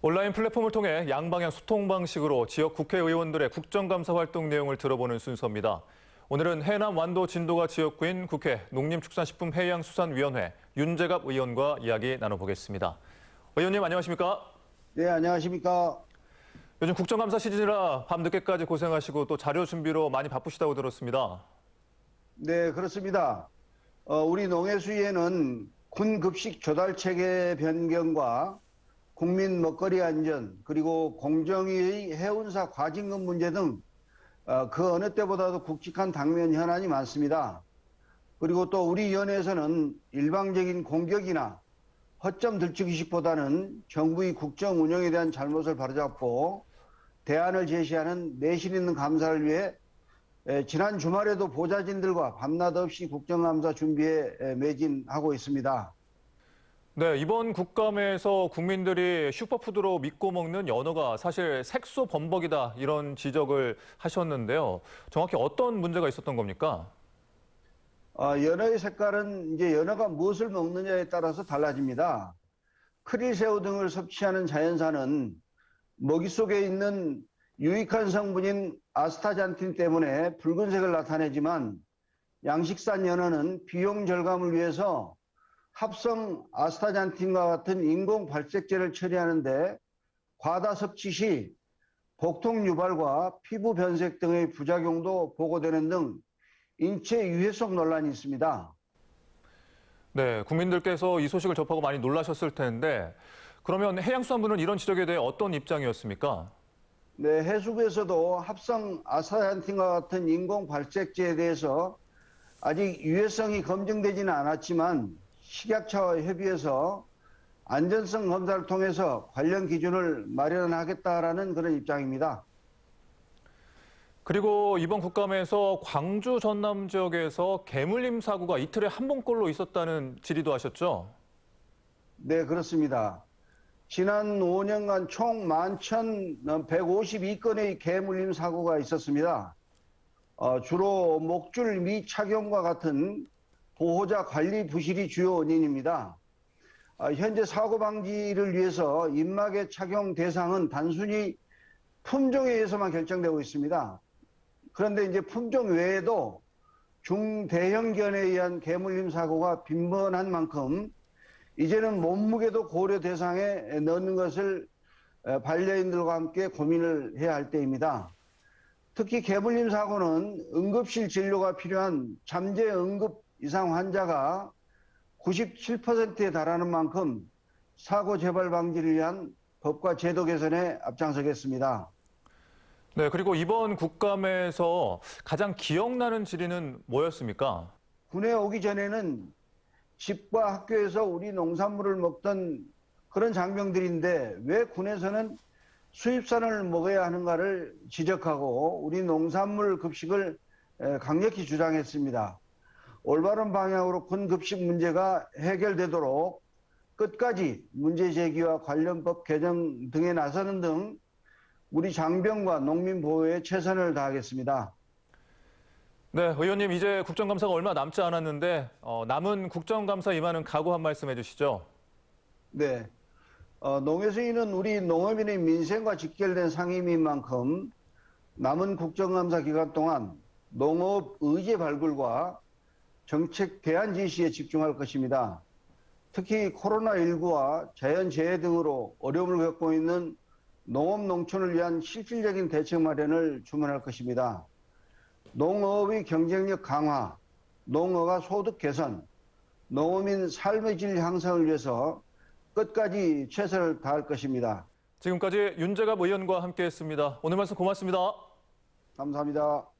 온라인 플랫폼을 통해 양방향 소통 방식으로 지역 국회의원들의 국정감사 활동 내용을 들어보는 순서입니다. 오늘은 해남 완도 진도가 지역구인 국회 농림축산식품해양수산위원회 윤재갑 의원과 이야기 나눠보겠습니다. 의원님 안녕하십니까? 네, 안녕하십니까? 요즘 국정감사 시즌이라 밤늦게까지 고생하시고 또 자료 준비로 많이 바쁘시다고 들었습니다. 네, 그렇습니다. 우리 농해수위에는 군 급식 조달 체계 변경과 국민 먹거리 안전, 그리고 공정위의 해운사 과징금 문제 등 그 어느 때보다도 굵직한 당면 현안이 많습니다. 그리고 또 우리 위원회에서는 일방적인 공격이나 허점 들추기식보다는 정부의 국정 운영에 대한 잘못을 바로잡고 대안을 제시하는 내실 있는 감사를 위해 지난 주말에도 보좌진들과 밤낮 없이 국정감사 준비에 매진하고 있습니다. 네, 이번 국감에서 국민들이 슈퍼푸드로 믿고 먹는 연어가 사실 색소 범벅이다 이런 지적을 하셨는데요. 정확히 어떤 문제가 있었던 겁니까? 연어의 색깔은 이제 연어가 무엇을 먹느냐에 따라서 달라집니다. 크릴새우 등을 섭취하는 자연산은 먹이 속에 있는 유익한 성분인 아스타잔틴 때문에 붉은색을 나타내지만 양식산 연어는 비용 절감을 위해서 합성 아스타잔틴과 같은 인공 발색제를 처리하는데 과다 섭취 시 복통 유발과 피부 변색 등의 부작용도 보고되는 등 인체 유해성 논란이 있습니다. 네, 국민들께서 이 소식을 접하고 많이 놀라셨을 텐데 그러면 해양수산부는 이런 지적에 대해 어떤 입장이었습니까? 네, 해수부에서도 합성 아스타잔틴과 같은 인공 발색제에 대해서 아직 유해성이 검증되지는 않았지만 식약처와 협의해서 안전성 검사를 통해서 관련 기준을 마련하겠다라는 그런 입장입니다. 그리고 이번 국감에서 광주 전남 지역에서 개물림 사고가 이틀에 한 번꼴로 있었다는 질의도 하셨죠? 네, 그렇습니다. 지난 5년간 총 11,152건의 개물림 사고가 있었습니다. 주로 목줄 미착용과 같은 보호자 관리 부실이 주요 원인입니다. 현재 사고 방지를 위해서 입막의 착용 대상은 단순히 품종에 의해서만 결정되고 있습니다. 그런데 이제 품종 외에도 중대형견에 의한 개물림 사고가 빈번한 만큼 이제는 몸무게도 고려 대상에 넣는 것을 반려인들과 함께 고민을 해야 할 때입니다. 특히 개물림 사고는 응급실 진료가 필요한 잠재 응급 이상 환자가 97%에 달하는 만큼 사고 재발 방지를 위한 법과 제도 개선에 앞장서겠습니다. 네, 그리고 이번 국감에서 가장 기억나는 질의는 뭐였습니까? 군에 오기 전에는 집과 학교에서 우리 농산물을 먹던 그런 장병들인데 왜 군에서는 수입산을 먹어야 하는가를 지적하고 우리 농산물 급식을 강력히 주장했습니다. 올바른 방향으로 군 급식 문제가 해결되도록 끝까지 문제 제기와 관련 법 개정 등에 나서는 등 우리 장병과 농민 보호에 최선을 다하겠습니다. 네, 의원님 이제 국정감사가 얼마 남지 않았는데 남은 국정감사 임하는 각오 한 말씀 해주시죠. 네, 농해수위는 우리 농업인의 민생과 직결된 상임위인 만큼 남은 국정감사 기간 동안 농업 의제 발굴과 정책 대안 제시에 집중할 것입니다. 특히 코로나19와 자연재해 등으로 어려움을 겪고 있는 농업 농촌을 위한 실질적인 대책 마련을 주문할 것입니다. 농업의 경쟁력 강화, 농어가 소득 개선, 농어민 삶의 질 향상을 위해서 끝까지 최선을 다할 것입니다. 지금까지 윤재갑 의원과 함께했습니다. 오늘 말씀 고맙습니다. 감사합니다.